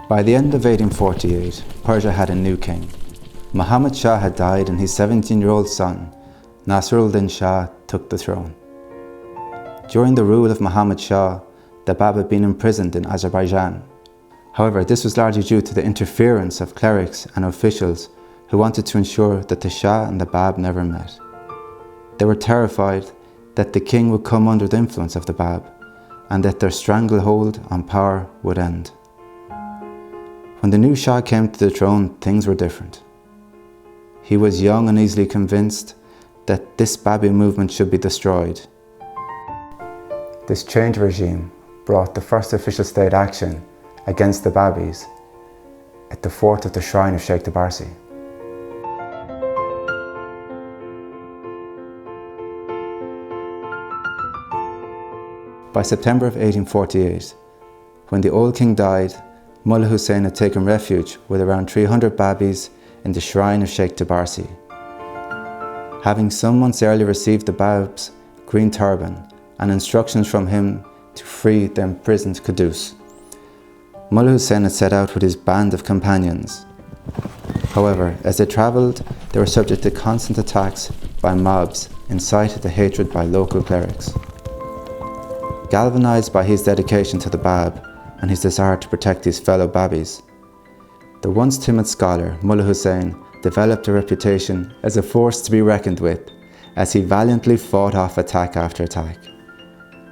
By the end of 1848, Persia had a new king. Muhammad Shah had died and his 17-year-old son, Násiri'd-Dín Sháh, took the throne. During the rule of Muhammad Shah, the Báb had been imprisoned in Azerbaijan. However, this was largely due to the interference of clerics and officials who wanted to ensure that the Shah and the Báb never met. They were terrified that the king would come under the influence of the Báb and that their stranglehold on power would end. When the new Shah came to the throne, things were different. He was young and easily convinced that this Bábí movement should be destroyed. This change regime brought the first official state action against the Bábís at the fort of the Shrine of Shaykh Tabarsí. By September of 1848, when the old king died, Mullah Hussein had taken refuge with around 300 Bábís in the Shrine of Shaykh Tabarsí. Having some months earlier received the Báb's green turban and instructions from him to free the imprisoned Quddus, Mullah Hussein had set out with his band of companions. However, as they travelled, they were subject to constant attacks by mobs, incited to hatred by local clerics. Galvanized by his dedication to the Báb and his desire to protect his fellow Bábís, the once timid scholar Mullah Hussein developed a reputation as a force to be reckoned with as he valiantly fought off attack after attack.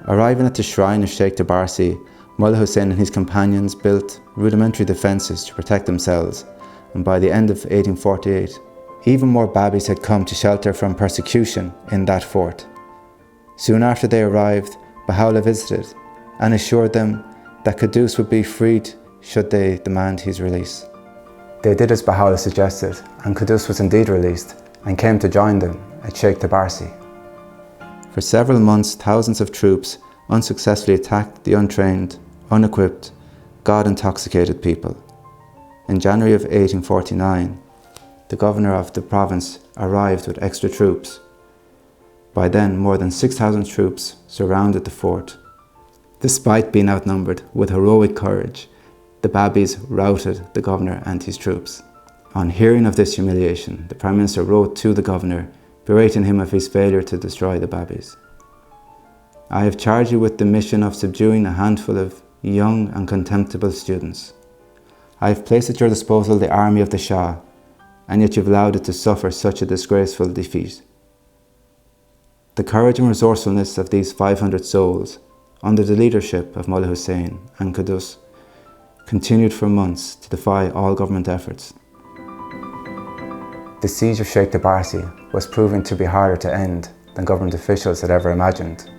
Arriving at the Shrine of Shaykh Tabarsí, Mullah Hussein and his companions built rudimentary defences to protect themselves, and by the end of 1848, even more Bábís had come to shelter from persecution in that fort. Soon after they arrived, Baha'u'llah visited and assured them that Quddus would be freed should they demand his release. They did as Baha'u'llah suggested, and Quddus was indeed released and came to join them at Shaykh Tabarsí. For several months, thousands of troops unsuccessfully attacked the untrained, unequipped, God-intoxicated people. In January of 1849, the governor of the province arrived with extra troops. By then, more than 6,000 troops surrounded the fort. Despite being outnumbered, with heroic courage, the Bábís routed the governor and his troops. On hearing of this humiliation, the Prime Minister wrote to the governor, berating him of his failure to destroy the Bábís. "I have charged you with the mission of subduing a handful of young and contemptible students. I have placed at your disposal the army of the Shah, and yet you've allowed it to suffer such a disgraceful defeat." The courage and resourcefulness of these 500 souls, under the leadership of Mullah Hussein and Quddus, continued for months to defy all government efforts. The siege of Shaykh Tabarsí was proving to be harder to end than government officials had ever imagined.